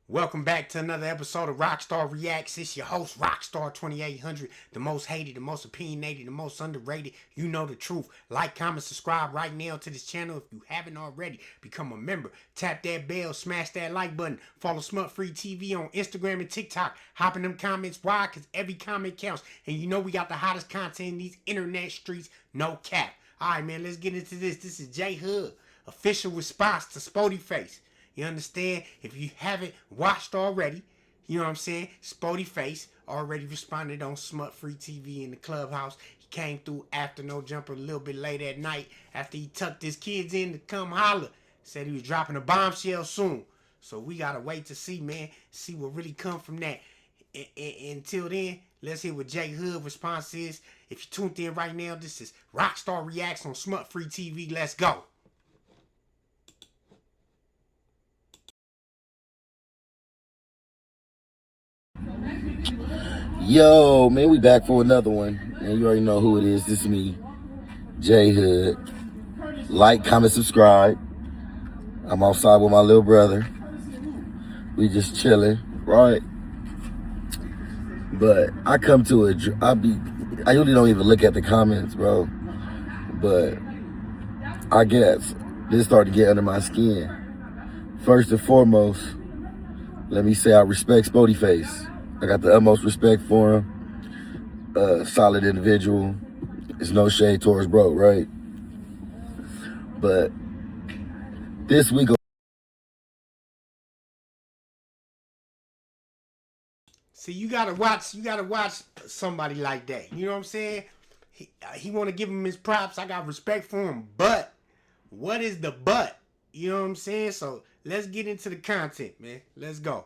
Welcome back to another episode of Rocstar Reacts. It's your host, Rocstar 2800, the most hated, the most opinionated, the most underrated. You know the truth. Like, comment, subscribe right now to this channel if you haven't already. Become a member. Tap that bell, smash that like button. Follow Smut Free TV on Instagram and TikTok. Hop in them comments. Why? Because every comment counts. And you know we got the hottest content in these internet streets. No cap. Alright, man, let's get into this. This is J-Hub. Official response to Spoetyface. You understand? If you haven't watched already, you know what I'm saying? Spoetyface already responded on Smut Free TV in the clubhouse. He came through after No Jumper a little bit late at night after he tucked his kids in to come holler. Said he was dropping a bombshell soon. So we gotta wait to see, man. See what really come from that. Until then, let's hear what J-Hub response is. If you tuned in right now, this is Rocstar Reacts on Smut Free TV. Let's go. Yo, man, we back for another one. And you already know who it is. This is me, J-Hood. Like, comment, subscribe. I'm outside with my little brother. We just chilling, right? But I come to I usually don't even look at the comments, bro. But I guess this started to get under my skin. First and foremost, let me say I respect Spoetyface. I got the utmost respect for him. Solid individual. It's no shade towards bro, right? But this week, see, you gotta watch somebody like that. You know what I'm saying? He want to give him his props. I got respect for him, but what is the but? You know what I'm saying? So let's get into the content, man. Let's go.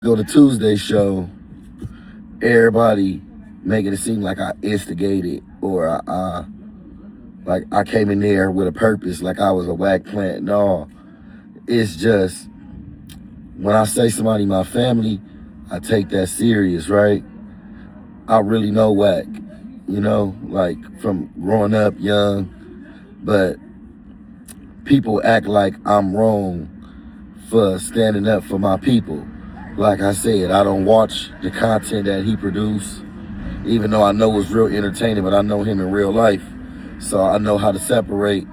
go to Tuesday's show, everybody making it seem like I instigated or like I came in there with a purpose, like I was a whack plant. No, it's just when I say somebody my family, I take that serious, right? I really know whack, you know, like from growing up young, but people act like I'm wrong for standing up for my people. Like I said, I don't watch the content that he produced, even though I know it's real entertaining, but I know him in real life. So I know how to separate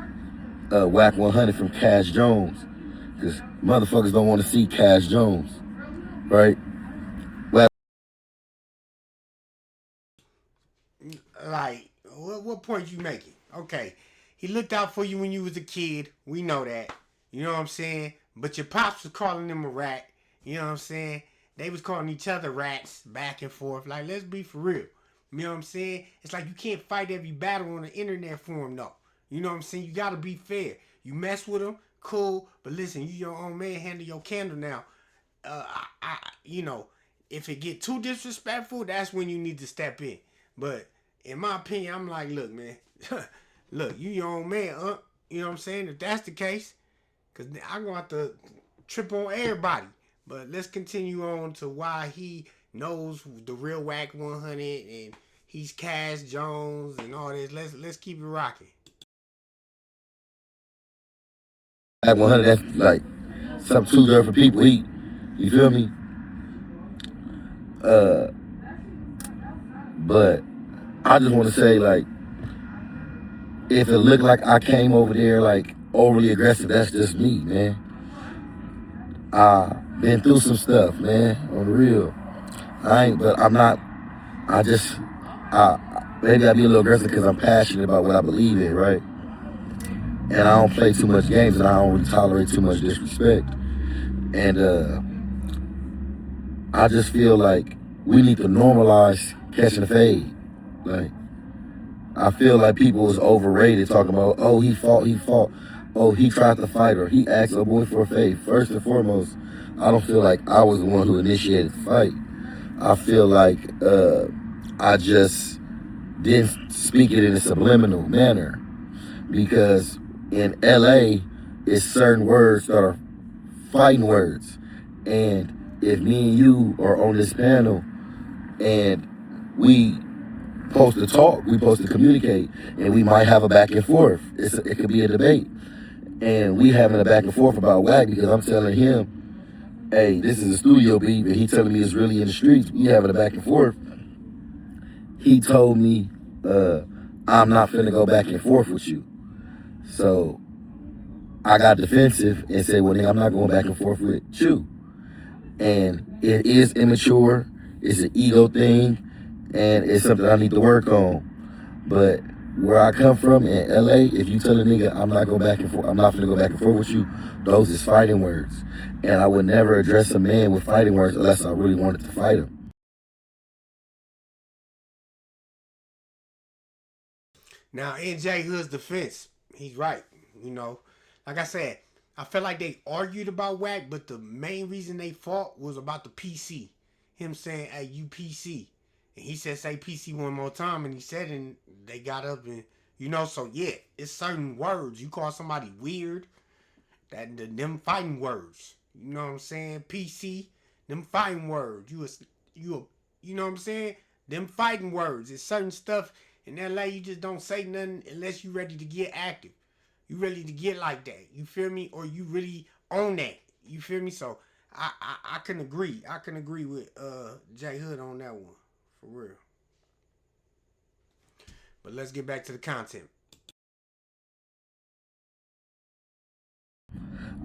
Whack 100 from Cash Jones. Because motherfuckers don't want to see Cash Jones, right? Like, what point you making? Okay, he looked out for you when you was a kid. We know that. You know what I'm saying? But your pops was calling him a rat. You know what I'm saying? They was calling each other rats back and forth. Like, let's be for real. You know what I'm saying? It's like you can't fight every battle on the internet forum, though. You know what I'm saying? You gotta be fair. You mess with them, cool. But listen, you your own man. Handle your candle now. You know, if it get too disrespectful, that's when you need to step in. But in my opinion, I'm like, look, man, look, you your own man, you know what I'm saying? If that's the case, because I'm going to have to trip on everybody. But let's continue on to why he knows the real Whack 100 and he's Cash Jones and all this. Let's keep it rocking. Whack 100, that's like something too good for people to eat. You feel me? But I just want to say, like, if it looked like I came over there like overly aggressive, that's just me, man. I been through some stuff, man, on the real. But I'm not. Maybe I be a little aggressive because I'm passionate about what I believe in, right? And I don't play too much games, and I don't really tolerate too much disrespect. And I just feel like we need to normalize catching a fade. Like, I feel like people was overrated talking about, oh, he fought. Oh, he tried to fight her. He asked a boy for a fade. First and foremost, I don't feel like I was the one who initiated the fight. I feel like I just didn't speak it in a subliminal manner. Because in LA, it's certain words that are fighting words. And if me and you are on this panel and we supposed to talk, we supposed to communicate, and we might have a back and forth. It could be a debate. And we having a back and forth about whack because I'm telling him, hey, this is a studio beat, and he telling me it's really in the streets. We having a back and forth. He told me, I'm not finna go back and forth with you. So I got defensive and said, well, nigga, I'm not going back and forth with you. And it is immature. It's an ego thing, and it's something I need to work on. But where I come from in LA, if you tell a nigga I'm not going back and forth, I'm not gonna go back and forth with you, those is fighting words. And I would never address a man with fighting words unless I really wanted to fight him. Now, in J Hood's defense, he's right. Like I said, I felt like they argued about whack, but the main reason they fought was about the PC. Him saying, hey, you PC. And he said, say PC one more time. And he said, and they got up and, so yeah, it's certain words. You call somebody weird, them fighting words. You know what I'm saying? PC, them fighting words. You know what I'm saying? Them fighting words. It's certain stuff in LA you just don't say nothing unless you ready to get active. You ready to get like that. You feel me? Or you really own that. You feel me? So I can agree. I can agree with J Hood on that one. For real. But let's get back to the content.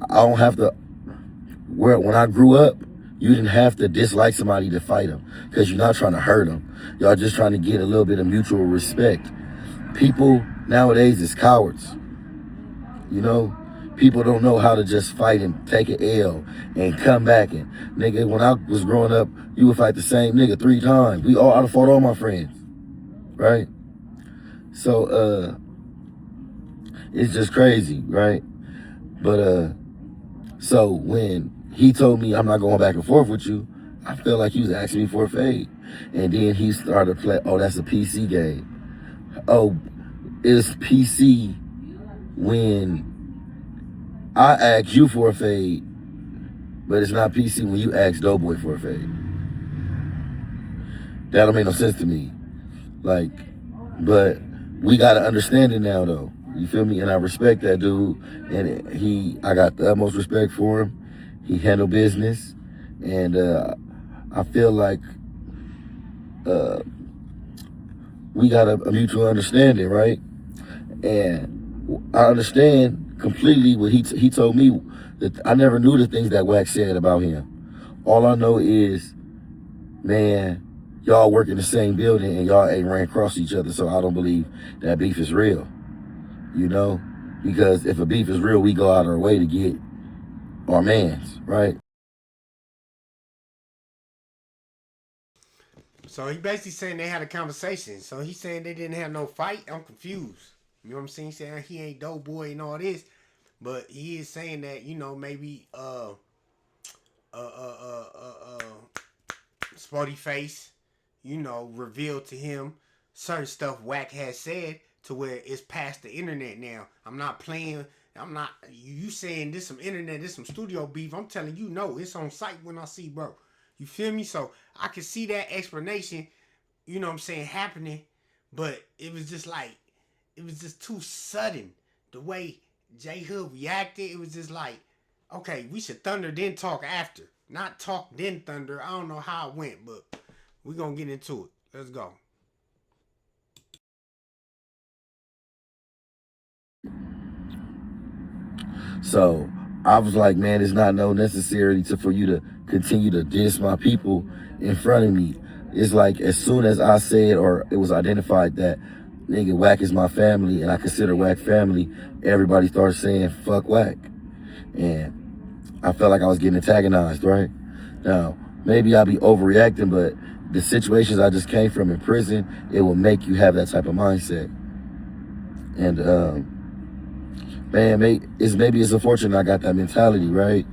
I don't have to, when I grew up, you didn't have to dislike somebody to fight them because you're not trying to hurt them. Y'all just trying to get a little bit of mutual respect. People nowadays is cowards. People don't know how to just fight and take an L and come back. And nigga, when I was growing up, you would fight the same nigga 3 times. I'd have fought all my friends, right? So it's just crazy, right? But so when he told me I'm not going back and forth with you, I felt like he was asking me for a fade. And then he started to play, oh, that's a PC game. Oh, it's PC when I ask you for a fade, but it's not PC when you ask Doughboy for a fade. That don't make no sense to me. But we got to understand it now, though. You feel me? And I respect that dude. And I got the utmost respect for him. He handled business. And I feel like we got a mutual understanding, right? And I understand completely what he told me, that I never knew the things that Wax said about him. All I know is, man, y'all work in the same building and y'all ain't ran across each other, so I don't believe that beef is real. Because if a beef is real, we go out our way to get our mans, right? So he basically saying they had a conversation. So he's saying they didn't have no fight. I'm confused. You know what I'm saying? He's saying he ain't Doughboy and all this, but he is saying that maybe Spoetyface, revealed to him certain stuff Wack has said to where it's past the internet now. I'm not playing. You saying this some internet, this some studio beef. I'm telling you, no, it's on site when I see, bro. You feel me? So I could see that explanation, happening, but it was just too sudden. The way J Hood reacted, it was just like, okay, we should thunder then talk after. Not talk then thunder. I don't know how it went, but we're going to get into it. Let's go. So I was like, man, it's not no necessary for you to continue to diss my people in front of me. It's like as soon as I said, or it was identified that nigga Wack is my family and I consider Wack family, everybody started saying fuck Wack. And I felt like I was getting antagonized, right? Now, maybe I'll be overreacting, but the situations I just came from in prison, it will make you have that type of mindset. And man, maybe it's unfortunate I got that mentality, right?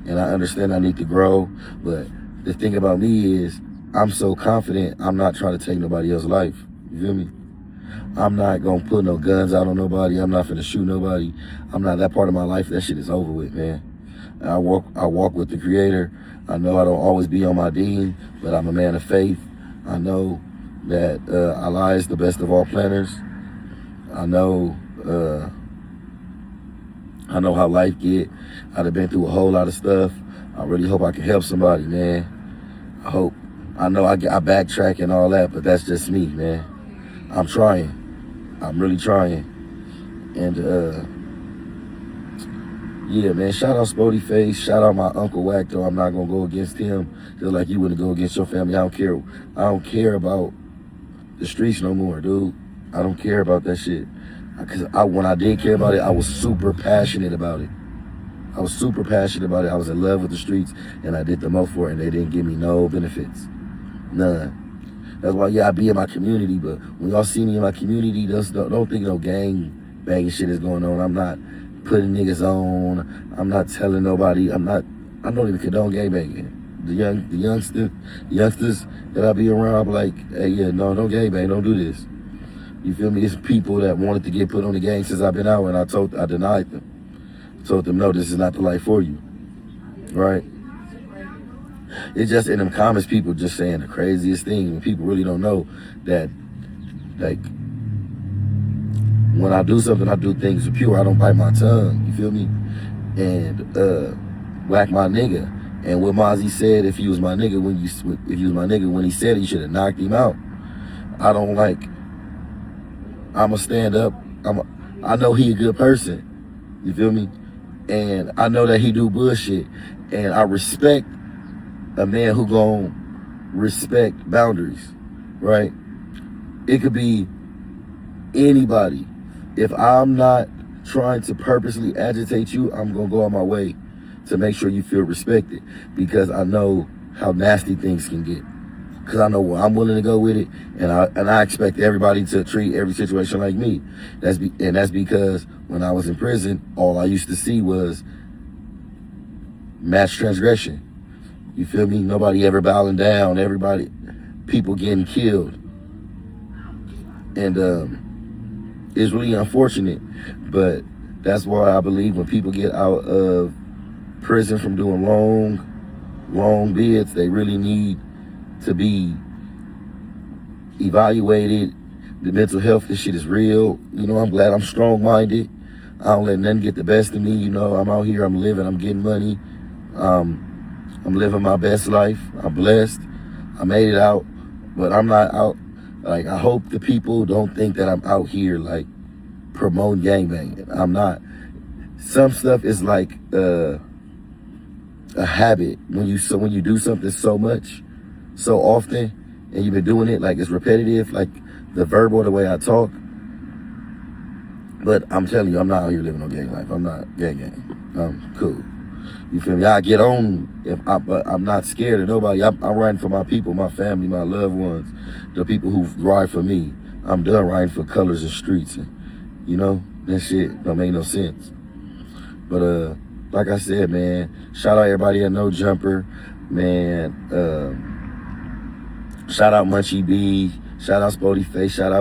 And I understand I need to grow, but the thing about me is I'm so confident I'm not trying to take nobody else's life. You feel me? I'm not gonna put no guns out on nobody. I'm not gonna shoot nobody. I'm not that part of my life. That shit is over with, man. I walk with the Creator. I know I don't always be on my deen, but I'm a man of faith. I know that Allah is the best of all planners. I know I know how life get. I've been through a whole lot of stuff. I really hope I can help somebody, man. I hope. I know I backtrack and all that, but that's just me, man. I'm trying. I'm really trying. And yeah, man, shout out Spoetyface. Shout out my Uncle Wack, though. I'm not gonna go against him. Just like you wouldn't go against your family. I don't care. I don't care about the streets no more, dude. I don't care about that shit. Cause when I did care about it, I was super passionate about it. I was super passionate about it. I was in love with the streets, and I did the most for it, and they didn't give me no benefits. None. That's why, yeah, I be in my community, but when y'all see me in my community, don't think no gang banging shit is going on. I'm not putting niggas on. I'm not telling nobody. I don't even condone gang banging. The youngsters that I be around, I'm like, hey, yeah, no, don't gang bang, don't do this. You feel me? It's people that wanted to get put on the gang since I've been out, and I denied them. Told them, no, this is not the life for you, right? It's just in them comments, people just saying the craziest things, when people really don't know that, like, when I do something, I do things pure. I don't bite my tongue, you feel me? And whack my nigga. And what Mozzie said, if he was my nigga when he said it, you should have knocked him out. I don't like. I'ma stand up. I know he a good person. You feel me? And I know that he do bullshit. And I respect a man who gon' respect boundaries, right? It could be anybody. If I'm not trying to purposely agitate you, I'm gonna go on my way to make sure you feel respected, because I know how nasty things can get. Because I know where I'm willing to go with it, and I expect everybody to treat every situation like me. That's because when I was in prison, all I used to see was mass transgression. You feel me? Nobody ever bowing down. People getting killed, and it's really unfortunate. But that's why I believe when people get out of prison from doing long bids, they really need to be evaluated. The mental health, this shit is real. You know, I'm glad I'm strong-minded. I don't let nothing get the best of me. You know, I'm out here, I'm living, I'm getting money. I'm living my best life. I'm blessed. I made it out, but I'm not out. Like, I hope the people don't think that I'm out here, like, promoting gangbanging. I'm not. Some stuff is like a habit. When you do something so much, so often, and you've been doing it, like, it's repetitive, like the verbal, the way I talk. But I'm telling you, I'm not out here living no gang life. I'm not gang. I'm cool. You feel me? I get on, but I'm not scared of nobody. I'm riding for my people, my family, my loved ones, the people who ride for me. I'm done riding for colors and streets. And, you know, that shit don't make no sense. But like I said, man, shout out everybody at No Jumper, man. Shout out Munchie B. Shout out Spoetyface. Shout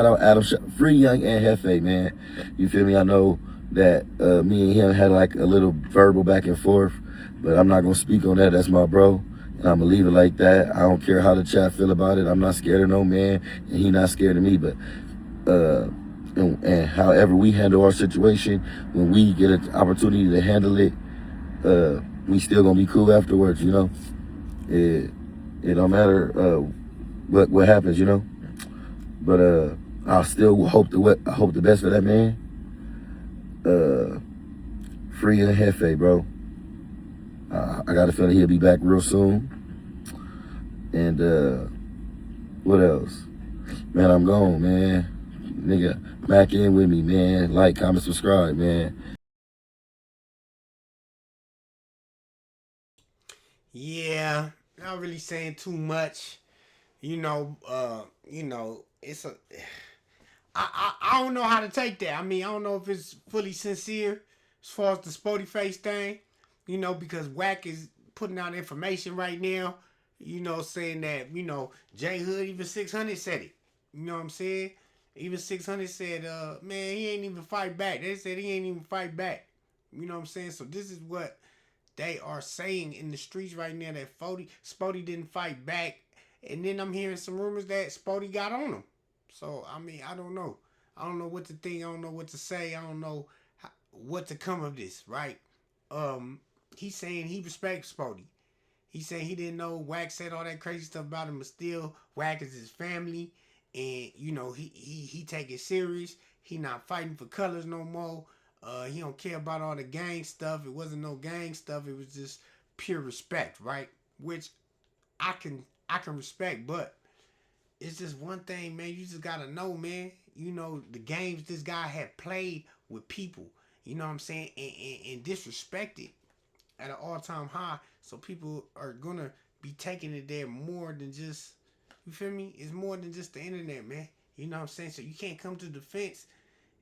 out Adam. Free Young Ant Jefe, man. You feel me? I know that me and him had like a little verbal back and forth, but I'm not gonna speak on that. That's my bro, and I'm gonna leave it like that. I don't care how the chat feel about it. I'm not scared of no man, and he not scared of me. But and however we handle our situation, when we get an opportunity to handle it, we still gonna be cool afterwards. You know, it don't matter what happens. You know, but I still hope the best for that man. Free and Jefe, bro. I got a feeling he'll be back real soon. And what else? Man, I'm gone, man. Nigga, back in with me, man. Like, comment, subscribe, man. Yeah, not really saying too much. It's a. I don't know how to take that. I mean, I don't know if it's fully sincere as far as the Spoetyface thing. Because Wack is putting out information right now. Saying that J Hood, even 600 said it. You know what I'm saying? Even 600 said, man, he ain't even fight back. They said he ain't even fight back. You know what I'm saying? So this is what they are saying in the streets right now, that Spoety didn't fight back. And then I'm hearing some rumors that Spoety got on him. So, I mean, I don't know. I don't know what to think. I don't know what to say. I don't know. what to come of this, right? He's saying he respects Spoety. He said he didn't know Wack said all that crazy stuff about him, but still Wack is his family, and you know he take it serious. He not fighting for colors no more. He don't care about all the gang stuff. It wasn't no gang stuff. It was just pure respect, right? Which I can respect, but it's just one thing, man. You just gotta know, man. You know the games this guy had played with people. You know what I'm saying, and disrespected at an all-time high, so people are gonna be taking it there more than just, you feel me? It's more than just the internet, man. You know what I'm saying? So you can't come to defense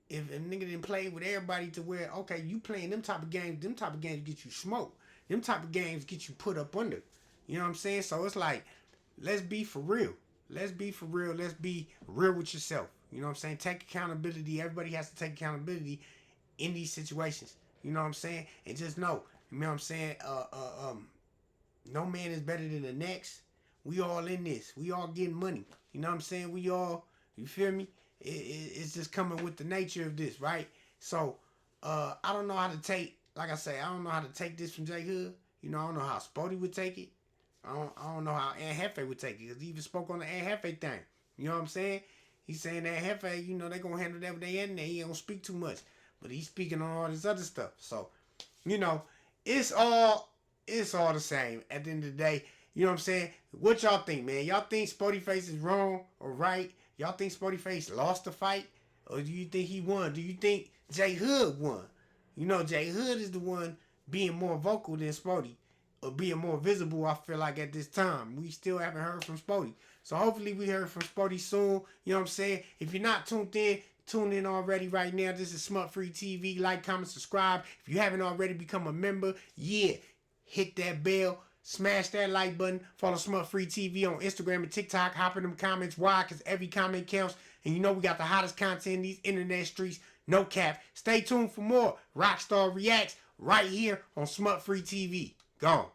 if a nigga didn't play with everybody to where, okay, you playing them type of games get you smoked. Them type of games get you put up under. You know what I'm saying? So it's like, let's be for real. Let's be for real. Let's be real with yourself. You know what I'm saying? Take accountability. Everybody has to take accountability in these situations. You know what I'm saying? And just know, you know what I'm saying? No man is better than the next. We all in this. We all getting money. You know what I'm saying? We all, you feel me? It's just coming with the nature of this, right? So, I don't know how to take, like I say, I don't know how to take this from J Hood. You know, I don't know how Spoety would take it. I don't know how Ant Jefe would take it, because he even spoke on the Ant Jefe thing. You know what I'm saying? He's saying that Jefe, you know, they gonna handle that with their in there. He don't speak too much, but he's speaking on all this other stuff. So, you know, it's all the same at the end of the day. You know what I'm saying? What y'all think, man? Y'all think Spoetyface is wrong or right? Y'all think Spoetyface lost the fight, or do you think he won? Do you think J Hood won? You know, J Hood is the one being more vocal than Spoety, or being more visible. I feel like at this time, we still haven't heard from Spoety. So hopefully we heard from Spoety soon. You know what I'm saying? If you're not tuned in, tune in already right now. This is Smut Free TV. Like, comment, subscribe. If you haven't already become a member, hit that bell. Smash that like button. Follow Smut Free TV on Instagram and TikTok. Hop in them comments. Why? Because every comment counts. And you know we got the hottest content in these internet streets. No cap. Stay tuned for more Rocstar Reacts right here on Smut Free TV. Gone.